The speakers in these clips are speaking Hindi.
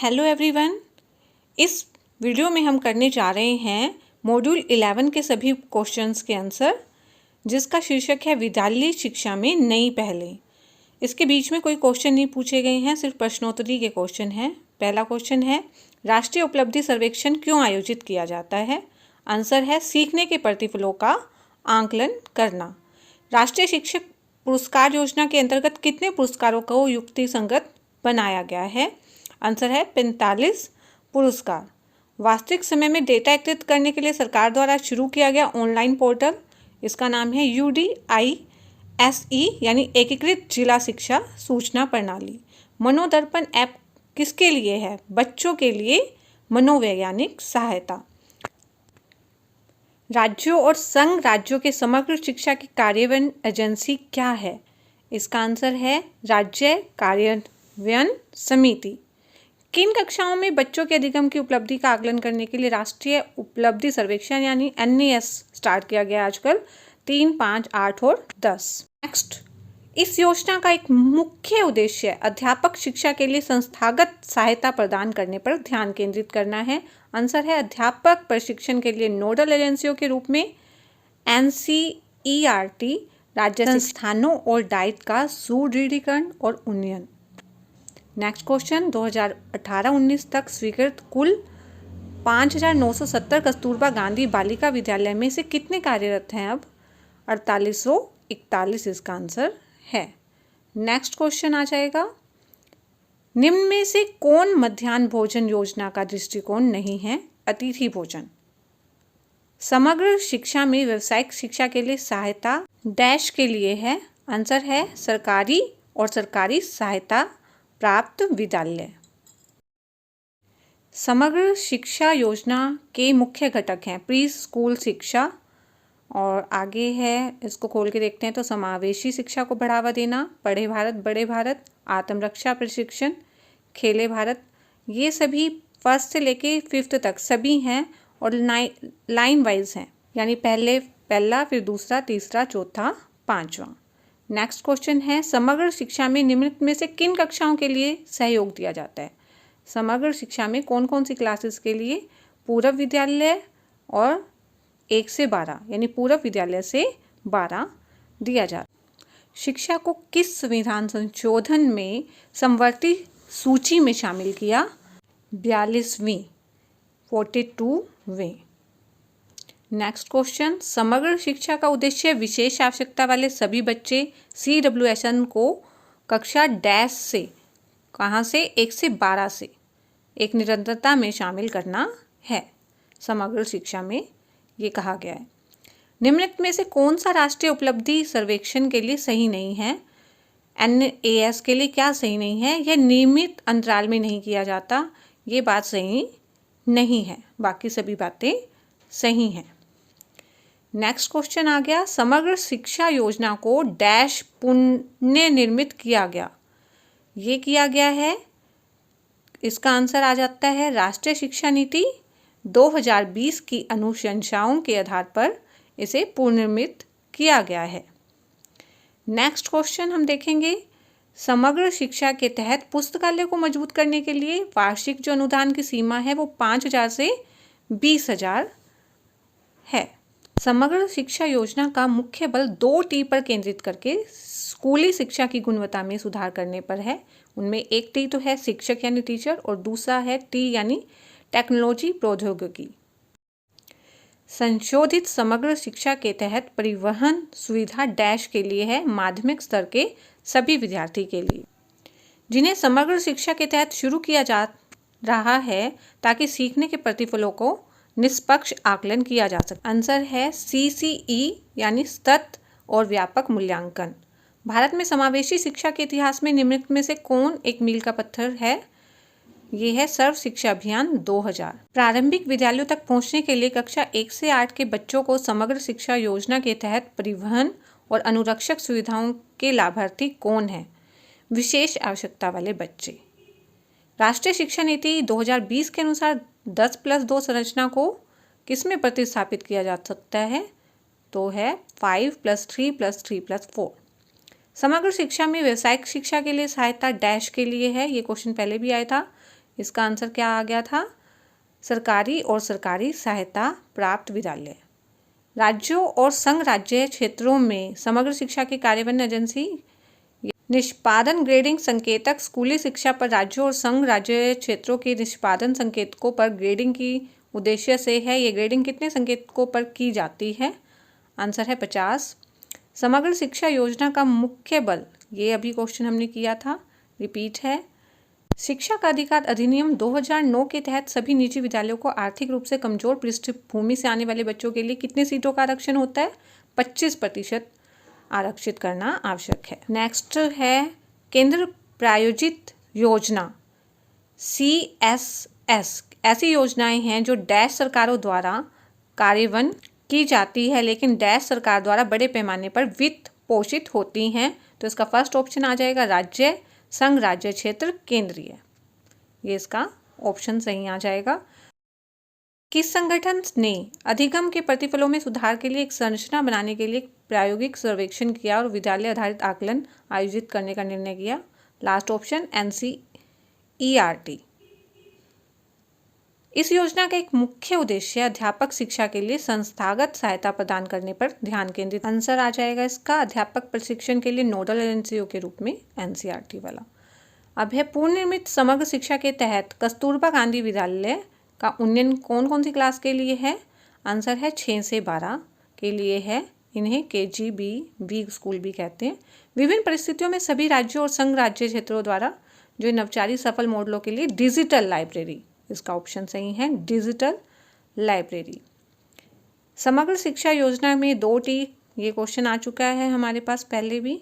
हेलो एवरीवन, इस वीडियो में हम करने जा रहे हैं मॉड्यूल 11 के सभी क्वेश्चंस के आंसर, जिसका शीर्षक है विद्यालय शिक्षा में नई पहलें। इसके बीच में कोई क्वेश्चन नहीं पूछे गए हैं, सिर्फ प्रश्नोत्तरी के क्वेश्चन हैं। पहला क्वेश्चन है, राष्ट्रीय उपलब्धि सर्वेक्षण क्यों आयोजित किया जाता है? आंसर है सीखने के प्रतिफलों का आंकलन करना। राष्ट्रीय शिक्षक पुरस्कार योजना के अंतर्गत कितने पुरस्कारों को युक्तिसंगत बनाया गया है? आंसर है 45 पुरस्कार। वास्तविक समय में डेटा एकत्रित करने के लिए सरकार द्वारा शुरू किया गया ऑनलाइन पोर्टल, इसका नाम है UDISE यानी एकीकृत जिला शिक्षा सूचना प्रणाली। मनोदर्पण ऐप किसके लिए है? बच्चों के लिए मनोवैज्ञानिक सहायता। राज्यों और संघ राज्यों के समग्र शिक्षा की कार्यान्वयन एजेंसी क्या है? इसका आंसर है राज्य कार्यान्वयन समिति। किन कक्षाओं में बच्चों के अधिगम की उपलब्धि का आकलन करने के लिए राष्ट्रीय उपलब्धि सर्वेक्षण यानी NAS स्टार्ट किया गया आजकल? 3, 5, 8 और 10। नेक्स्ट, इस योजना का एक मुख्य उद्देश्य अध्यापक शिक्षा के लिए संस्थागत सहायता प्रदान करने पर ध्यान केंद्रित करना है। आंसर है अध्यापक प्रशिक्षण के लिए नोडल एजेंसियों के रूप में NCERT, राज्य संस्थानों और डाइट का सुदृढ़ीकरण और उन्नयन। नेक्स्ट क्वेश्चन, 2018-19 तक स्वीकृत कुल 5,970 कस्तूरबा गांधी बालिका विद्यालय में से कितने कार्यरत हैं अब? 4841 इसका आंसर है। नेक्स्ट क्वेश्चन आ जाएगा, निम्न में से कौन मध्याह्न भोजन योजना का दृष्टिकोण नहीं है? अतिथि भोजन। समग्र शिक्षा में व्यावसायिक शिक्षा के लिए सहायता डैश के लिए है? आंसर है सरकारी और सरकारी सहायता प्राप्त विद्यालय। समग्र शिक्षा योजना के मुख्य घटक हैं प्री स्कूल शिक्षा, और आगे है, इसको खोल के देखते हैं तो समावेशी शिक्षा को बढ़ावा देना, पढ़े भारत बड़े भारत, आत्मरक्षा प्रशिक्षण, खेले भारत। ये सभी फर्स्ट से लेके 5th तक सभी हैं और लाइन वाइज हैं, यानी पहला फिर दूसरा तीसरा चौथा पांचवा। नेक्स्ट क्वेश्चन है, समग्र शिक्षा में निम्नलिखित में से किन कक्षाओं के लिए सहयोग दिया जाता है? समग्र शिक्षा में कौन कौन सी क्लासेस के लिए? पूर्व विद्यालय और 1 से 12 यानी पूर्व विद्यालय से 12 दिया जाता है। शिक्षा को किस संविधान संशोधन में समवर्ती सूची में शामिल किया? 42वीं 42वें। नेक्स्ट क्वेश्चन, समग्र शिक्षा का उद्देश्य विशेष आवश्यकता वाले सभी बच्चे CWSN को कक्षा डैश से, कहाँ से? 1 से 12 से एक निरंतरता में शामिल करना है। समग्र शिक्षा में ये कहा गया है। निम्नलिखित में से कौन सा राष्ट्रीय उपलब्धि सर्वेक्षण के लिए सही नहीं है? NAS के लिए क्या सही नहीं है? यह नियमित अंतराल में नहीं किया जाता, ये बात सही नहीं है, बाकी सभी बातें सही हैं। नेक्स्ट क्वेश्चन आ गया, समग्र शिक्षा योजना को डैश पुनर्निर्मित किया गया? ये किया गया है, इसका आंसर आ जाता है राष्ट्रीय शिक्षा नीति 2020 की अनुशंसाओं के आधार पर इसे पुनर्निर्मित किया गया है। नेक्स्ट क्वेश्चन हम देखेंगे, समग्र शिक्षा के तहत पुस्तकालय को मजबूत करने के लिए वार्षिक जो अनुदान की सीमा है वो 5,000 से 20,000 है। समग्र शिक्षा योजना का मुख्य बल 2T पर केंद्रित करके स्कूली शिक्षा की गुणवत्ता में सुधार करने पर है। उनमें एक T तो है शिक्षक यानी टीचर, और दूसरा है T यानी टेक्नोलॉजी प्रौद्योगिकी। संशोधित समग्र शिक्षा के तहत परिवहन सुविधा डैश के लिए है? माध्यमिक स्तर के सभी विद्यार्थी के लिए, जिन्हें समग्र शिक्षा के तहत शुरू किया जा रहा है ताकि सीखने के प्रतिफलों को निष्पक्ष आकलन किया जा सके। आंसर है CCE यानी सतत और व्यापक मूल्यांकन। भारत में समावेशी शिक्षा के इतिहास में निम्नलिखित में से कौन एक मील का पत्थर है? ये है सर्व शिक्षा अभियान 2000। प्रारंभिक विद्यालयों तक पहुंचने के लिए कक्षा 1 से 8 के बच्चों को समग्र शिक्षा योजना के तहत परिवहन और अनुरक्षक सुविधाओं के लाभार्थी कौन है? विशेष आवश्यकता वाले बच्चे। राष्ट्रीय शिक्षा नीति 2020 के अनुसार 10+2 संरचना को किसमें प्रतिस्थापित किया जा सकता है? तो है 5+3+3+4। समग्र शिक्षा में व्यावसायिक शिक्षा के लिए सहायता डैश के लिए है, ये क्वेश्चन पहले भी आया था। इसका आंसर क्या आ गया था? सरकारी और सरकारी सहायता प्राप्त विद्यालय। राज्यों और संघ राज्य क्षेत्रों में समग्र शिक्षा की कार्यान्वयन एजेंसी निष्पादन ग्रेडिंग संकेतक स्कूली शिक्षा पर राज्यों और संघ राज्य क्षेत्रों के निष्पादन संकेतकों पर ग्रेडिंग की उद्देश्य से है। ये ग्रेडिंग कितने संकेतकों पर की जाती है? आंसर है 50। समग्र शिक्षा योजना का मुख्य बल, ये अभी क्वेश्चन हमने किया था, रिपीट है। शिक्षा का अधिकार अधिनियम 2009 के तहत सभी निजी विद्यालयों को आर्थिक रूप से कमजोर पृष्ठभूमि से आने वाले बच्चों के लिए कितनी सीटों का आरक्षण होता है? 25% आरक्षित करना आवश्यक है। नेक्स्ट है केंद्र प्रायोजित योजना CSS। ऐसी योजनाएं हैं जो डैश सरकारों द्वारा कार्यान्वयन की जाती है, लेकिन डैश सरकार द्वारा बड़े पैमाने पर वित्त पोषित होती हैं। तो इसका फर्स्ट ऑप्शन आ जाएगा राज्य, संघ राज्य क्षेत्र, केंद्रीय। ये इसका ऑप्शन सही आ जाएगा। किस संगठन ने अधिगम के प्रतिफलों में सुधार के लिए एक संरचना बनाने के लिए एक प्रायोगिक सर्वेक्षण किया और विद्यालय आधारित आकलन आयोजित करने का निर्णय किया? Last option NCERT। इस योजना का एक मुख्य उद्देश्य अध्यापक शिक्षा के लिए संस्थागत सहायता प्रदान करने पर ध्यान केंद्रित। आंसर आ जाएगा इसका अध्यापक प्रशिक्षण के लिए नोडल एजेंसियों के रूप में NCERT वाला। अब है पूर्ण निर्मित समग्र शिक्षा के तहत कस्तूरबा गांधी विद्यालय का उन्नयन कौन कौन सी क्लास के लिए है? आंसर है 6 से 12 के लिए है। इन्हें KGB स्कूल भी कहते हैं। विभिन्न परिस्थितियों में सभी राज्यों और संघ राज्य क्षेत्रों द्वारा जो नवचारी सफल मॉडलों के लिए डिजिटल लाइब्रेरी, इसका ऑप्शन सही है, डिजिटल लाइब्रेरी। समग्र शिक्षा योजना में 2T, ये क्वेश्चन आ चुका है हमारे पास पहले भी।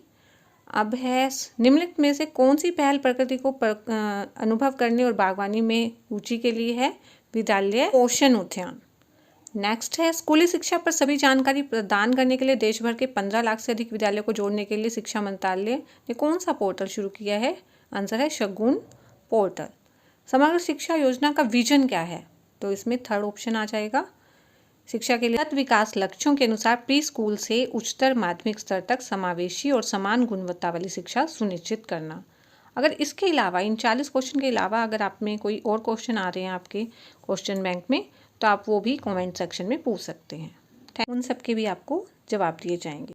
अब है निम्नलिखित में से कौन सी पहल प्रकृति को अनुभव करने और बागवानी में रुचि के लिए है? विद्यालय पोषण उद्यान। नेक्स्ट है स्कूली शिक्षा पर सभी जानकारी प्रदान करने के लिए देश भर के 15 लाख से अधिक विद्यालयों को जोड़ने के लिए शिक्षा मंत्रालय ने कौन सा पोर्टल शुरू किया है? आंसर है शगुन पोर्टल। समग्र शिक्षा योजना का विजन क्या है? तो इसमें थर्ड ऑप्शन आ जाएगा। शिक्षा के लिए विकास लक्ष्यों के अनुसार प्री स्कूल से उच्चतर माध्यमिक स्तर तक समावेशी और समान गुणवत्ता वाली शिक्षा सुनिश्चित करना। अगर इसके अलावा इन 40 क्वेश्चन के अलावा अगर आप में कोई और क्वेश्चन आ रहे हैं आपके क्वेश्चन बैंक में, तो आप वो भी कमेंट सेक्शन में पूछ सकते हैं। उन सब के भी आपको जवाब दिए जाएंगे।